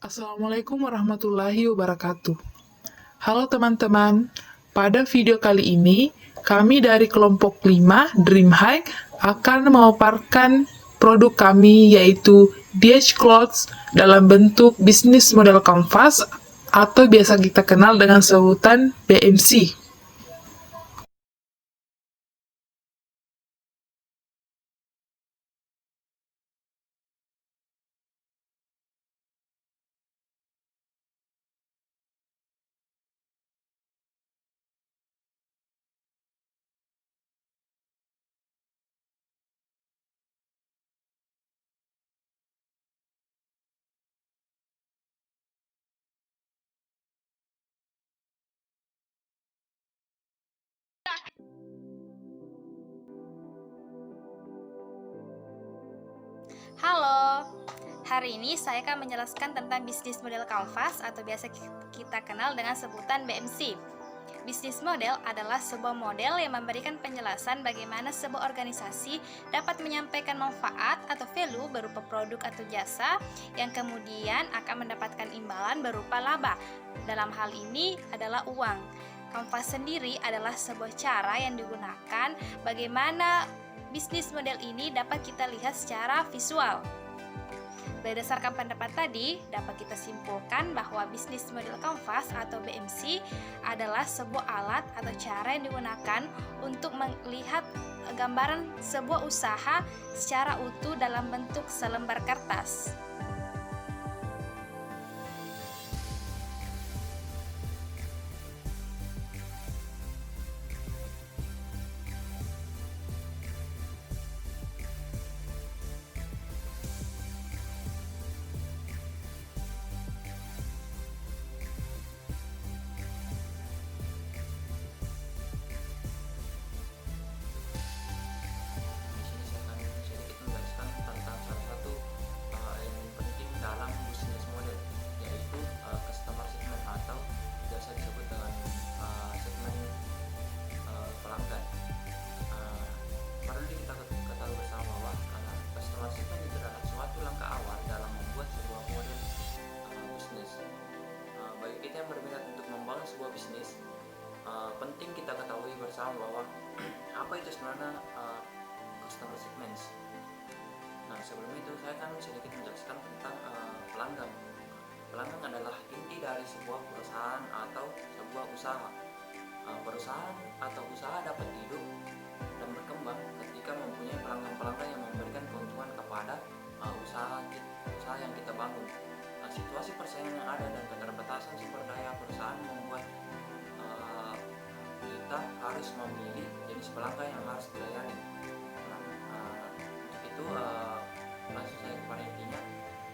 Assalamualaikum warahmatullahi wabarakatuh. Halo teman-teman, pada video kali ini kami dari kelompok 5 Dream High akan memaparkan produk kami yaitu DH Clothes dalam bentuk bisnis model kanvas atau biasa kita kenal dengan sebutan BMC. Halo, hari ini saya akan menjelaskan tentang bisnis model kanvas atau biasa kita kenal dengan sebutan BMC. Bisnis model adalah sebuah model yang memberikan penjelasan bagaimana sebuah organisasi dapat menyampaikan manfaat atau value berupa produk atau jasa yang kemudian akan mendapatkan imbalan berupa laba. Dalam hal ini adalah uang. Kanvas sendiri adalah sebuah cara yang digunakan bagaimana bisnis model ini dapat kita lihat secara visual. Berdasarkan pendapat tadi, dapat kita simpulkan bahwa bisnis model kanvas atau BMC adalah sebuah alat atau cara yang digunakan untuk melihat gambaran sebuah usaha secara utuh dalam bentuk selembar kertas. Di sini saya akan sedikit menjelaskan tentang salah satu elemen penting dalam bisnis model, yaitu customer segment atau biasa disebut dengan segmen pelanggan. Uh, Perlu kita ketahui bersama bahwa customer segment itu adalah suatu langkah awal dalam membuat sebuah model bisnis. Bagi kita yang berminat untuk membangun sebuah bisnis, penting kita ketahui bersama bahwa apa itu sebenarnya customer segments. Nah, sebelum itu saya akan sedikit menjelaskan tentang pelanggan. Pelanggan adalah inti dari sebuah perusahaan atau sebuah usaha. Perusahaan atau usaha dapat hidup dan berkembang ketika mempunyai pelanggan-pelanggan yang memberikan keuntungan kepada usaha yang kita bangun. Situasi persaingan yang ada dan keterbatasan sumber daya perusahaan membuat kita harus memilih jenis pelanggan yang harus dilayani. Untuk itu langsung saya kepada intinya.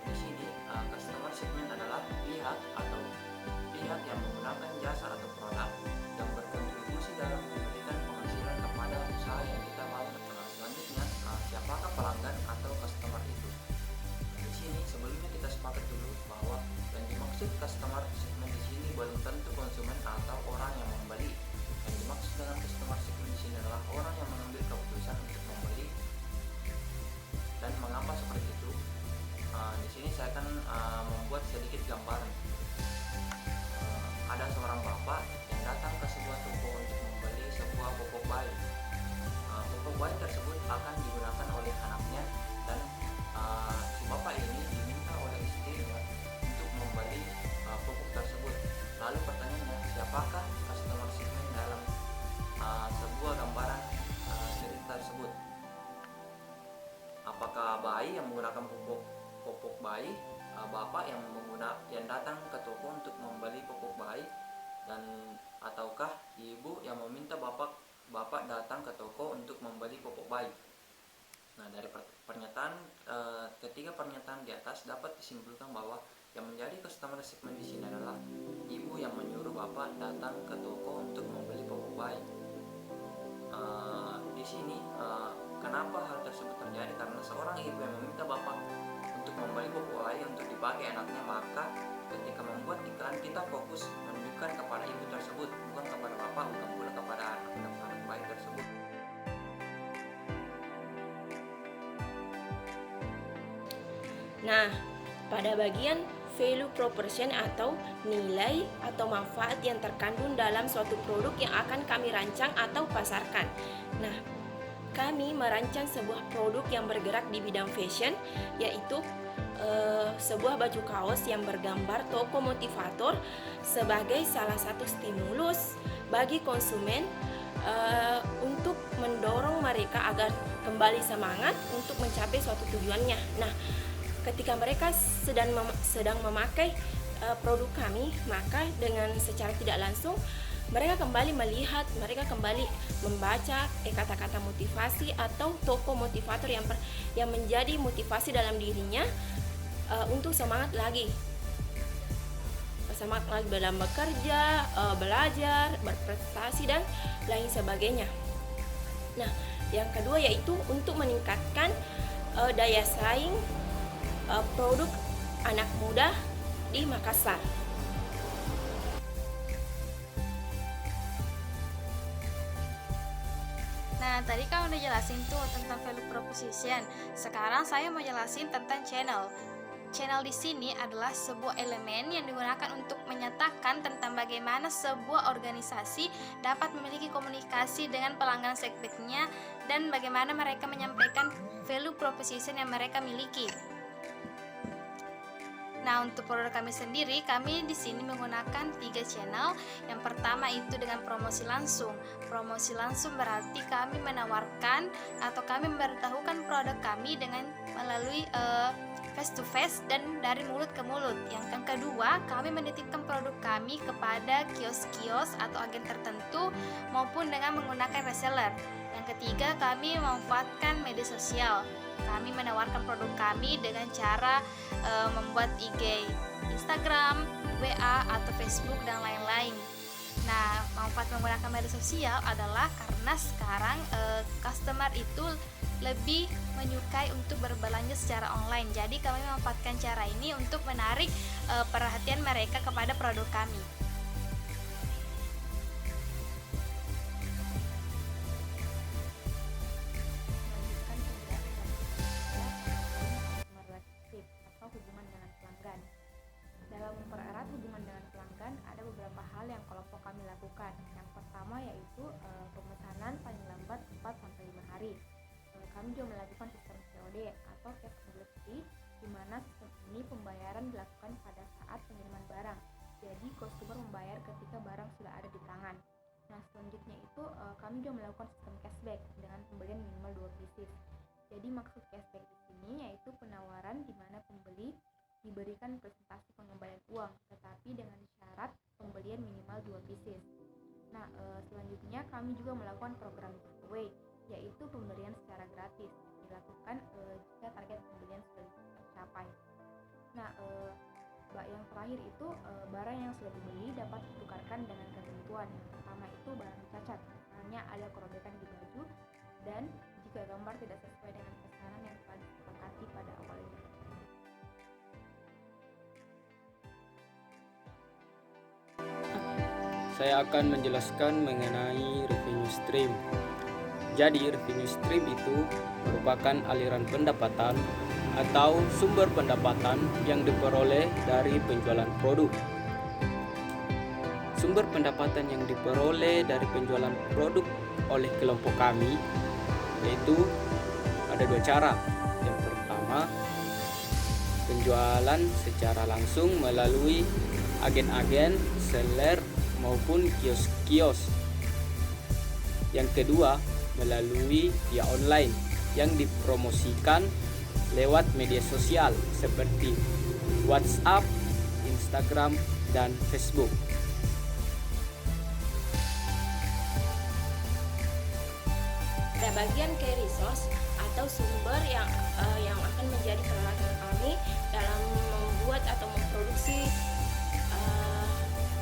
Di sini customer segment adalah pihak yang menggunakan jasa atau produk yang berkontribusi dalam memberikan penghasilan kepada usaha yang kita bangun. Selanjutnya, siapakah pelanggan atau customer itu? Di sini sebelumnya kita sepakat dulu bahwa yang dimaksud customer segment di sini belum tentu konsumen atau orang yang membeli. Yang dimaksud dengan customer segment di sini adalah orang yang mengambil keputusan untuk membeli. Dan mengapa seperti itu? Di sini saya akan membuat sedikit gambaran. Ada seorang bapak yang datang ke sebuah toko untuk membeli sebuah popok bayi. Popok bayi tersebut akan digunakan oleh anaknya, dan si bapak ini diminta oleh istrinya untuk membeli popok tersebut. Lalu pertanyaannya, siapakah customer segment dalam sebuah gambaran cerita tersebut? Apakah bayi yang menggunakan popok bayi, bapak yang datang ke toko untuk membeli popok bayi, dan ataukah ibu yang meminta bapak datang ke toko untuk membeli popok bayi? Nah, dari ketiga pernyataan di atas dapat disimpulkan bahwa yang menjadi customer segment di sini adalah ibu yang menyuruh bapak datang ke toko untuk membeli popok bayi. Di sini kenapa hal tersebut terjadi? Karena seorang ibu yang meminta bapak untuk membeli popok bayi untuk dipakai anaknya, maka ketika membuat iklan kita fokus menunjukkan kepada ibu tersebut, bukan kepada bapak, bukan pula kepada anak bayi tersebut. Nah, pada bagian value proposition atau nilai atau manfaat yang terkandung dalam suatu produk yang akan kami rancang atau pasarkan. Nah, kami merancang sebuah produk yang bergerak di bidang fashion, yaitu sebuah baju kaos yang bergambar tokoh motivator sebagai salah satu stimulus bagi konsumen untuk mendorong mereka agar kembali semangat untuk mencapai suatu tujuannya. Nah, ketika mereka sedang memakai produk kami, maka dengan secara tidak langsung mereka kembali melihat, mereka kembali membaca kata-kata motivasi atau tokoh motivator yang menjadi motivasi dalam dirinya untuk semangat lagi dalam bekerja, belajar, berprestasi dan lain sebagainya. Nah, yang kedua yaitu untuk meningkatkan daya saing produk anak muda di Makassar. Nah, tadi kan udah jelasin tuh tentang value proposition. Sekarang saya mau jelasin tentang channel. Channel di sini adalah sebuah elemen yang digunakan untuk menyatakan tentang bagaimana sebuah organisasi dapat memiliki komunikasi dengan pelanggan segmennya dan bagaimana mereka menyampaikan value proposition yang mereka miliki. Nah, untuk produk kami sendiri, kami di sini menggunakan 3 channel. Yang pertama itu dengan promosi langsung. Promosi langsung berarti kami menawarkan atau kami memberitahukan produk kami dengan melalui face to face dan dari mulut ke mulut. Yang kedua, kami menitipkan produk kami kepada kios-kios atau agen tertentu maupun dengan menggunakan reseller. Yang ketiga, kami memanfaatkan media sosial. Kami menawarkan produk kami dengan cara membuat IG, Instagram, WA atau Facebook dan lain-lain. Nah, manfaat menggunakan media sosial adalah karena sekarang customer itu lebih menyukai untuk berbelanja secara online. Jadi kami memanfaatkan cara ini untuk menarik perhatian mereka kepada produk kami. Relationship atau hubungan dengan pelanggan. Dalam mempererat hubungan dengan pelanggan, ada beberapa hal yang kelompok kami lakukan. Yang pertama yaitu pemesanan paling lambat 4-5 hari. Kami juga melakukan sistem COD atau cash on delivery, di mana sistem ini pembayaran dilakukan pada saat pengiriman barang. Jadi customer membayar ketika barang sudah ada di tangan. Nah, selanjutnya itu kami juga melakukan sistem cashback dengan pembelian minimal 2 pieces. Jadi maksud cashback di sini yaitu penawaran di mana pembeli diberikan presentasi pengembalian uang, tetapi dengan syarat pembelian minimal 2 pieces. Nah, selanjutnya kami juga melakukan program giveaway, yaitu pemberian secara gratis dilakukan jika target pembelian sudah tercapai. Nah, yang terakhir itu barang yang sudah dibeli dapat ditukarkan dengan ketentuan. Yang pertama itu barang cacat, misalnya ada kerobekan di baju, dan jika gambar tidak sesuai dengan pesanan yang telah disepakati pada awalnya. Saya akan menjelaskan mengenai revenue stream. Jadi, revenue stream itu merupakan aliran pendapatan atau sumber pendapatan yang diperoleh dari penjualan produk. Sumber pendapatan yang diperoleh dari penjualan produk oleh kelompok kami yaitu ada 2 cara. Yang pertama, penjualan secara langsung melalui agen-agen, seller maupun kios-kios. Yang kedua, melalui via online yang dipromosikan lewat media sosial seperti WhatsApp, Instagram, dan Facebook. Ada bagian key resource atau sumber yang akan menjadi peralatan kami dalam membuat atau memproduksi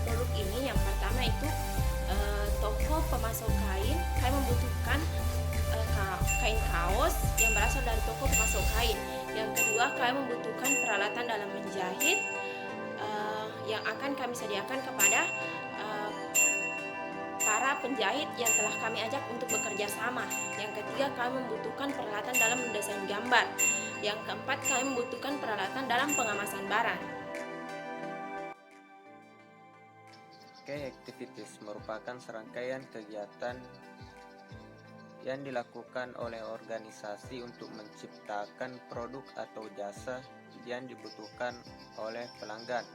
produk ini. Yang pertama itu toko pemasok kain. Kami membutuhkan kain kaos yang berasal dari toko pemasok kain. Yang kedua, kami membutuhkan peralatan dalam menjahit yang akan kami sediakan kepada para penjahit yang telah kami ajak untuk bekerja sama. Yang ketiga, kami membutuhkan peralatan dalam mendesain gambar. Yang keempat, kami membutuhkan peralatan dalam pengemasan barang. Key activities merupakan serangkaian kegiatan yang dilakukan oleh organisasi untuk menciptakan produk atau jasa yang dibutuhkan oleh pelanggan.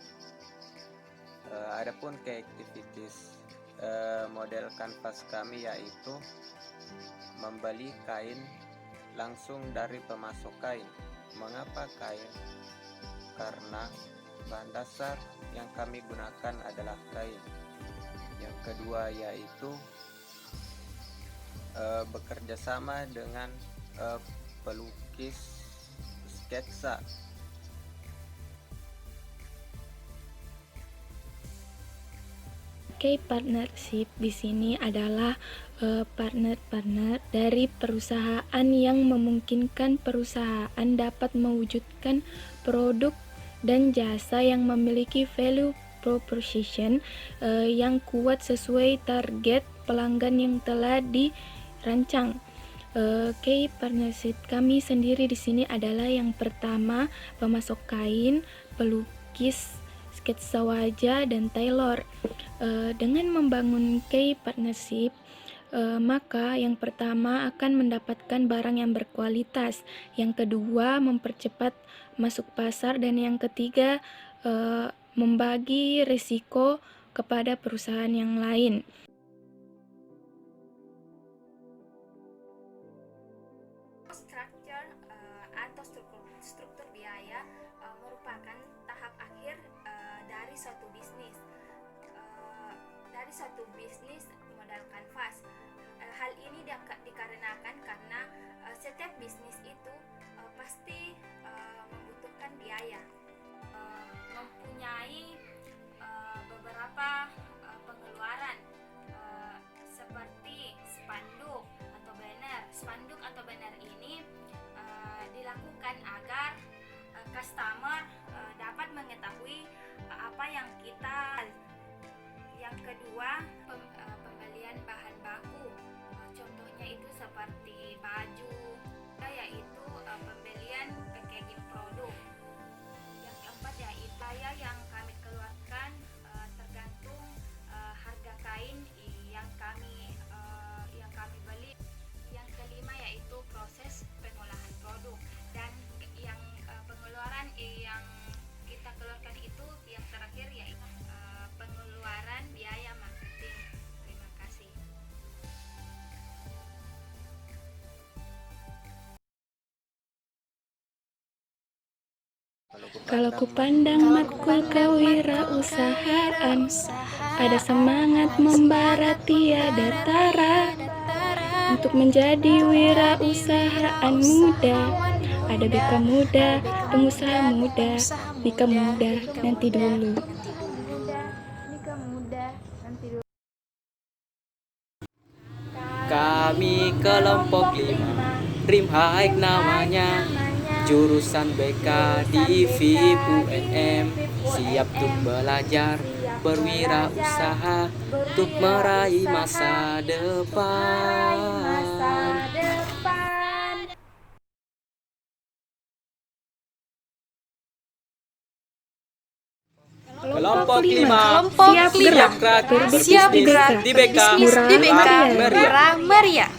Adapun key activities model kanvas kami yaitu membeli kain langsung dari pemasok kain. Mengapa kain? Karena bahan dasar yang kami gunakan adalah kain. Yang kedua yaitu bekerja sama dengan pelukis sketsa. Oke, partnership di sini adalah partner-partner dari perusahaan yang memungkinkan perusahaan dapat mewujudkan produk dan jasa yang memiliki value proposition yang kuat sesuai target pelanggan yang telah dirancang. Key partnership kami sendiri di sini adalah yang pertama pemasok kain, pelukis sketsa wajah, dan tailor. Dengan membangun key partnership, maka yang pertama akan mendapatkan barang yang berkualitas, yang kedua mempercepat masuk pasar, dan yang ketiga membagi risiko kepada perusahaan yang lain. Structure atau struktur biaya merupakan tahap akhir dari suatu bisnis. Dari suatu bisnis modal kanvas. Hal ini dikarenakan karena setiap bisnis itu pasti membutuhkan biaya, mempunyai beberapa pengeluaran seperti spanduk atau banner. Spanduk atau banner ini dilakukan agar customer dapat mengetahui apa yang kita. Yang kedua, pembelian bahan baku. Contohnya itu seperti baju, yaitu pembelian packaging produk. Yang keempat yaitu biaya yang kami keluarkan tergantung harga kain yang kami beli. Yang kelima yaitu proses pengolahan produk, dan yang pengeluaran yang kita keluarkan itu yang terakhir yaitu pengeluaran biaya marketing. Terima kasih. Kalau kupandang matkul kewirausahaan, ada semangat membara tiada tara. Untuk menjadi wirausahaan muda, ada BK muda, pengusaha muda, BK muda nanti dulu. Kami kelompok 5, Dream High namanya, jurusan BK di FIP UNM, siap untuk belajar, berwirausaha, untuk meraih masa depan. Kelompok 5 Kelompok siap gerak siap berbisnis gerak di BK bisnis di BK Murah Meriah. Murah Meriah.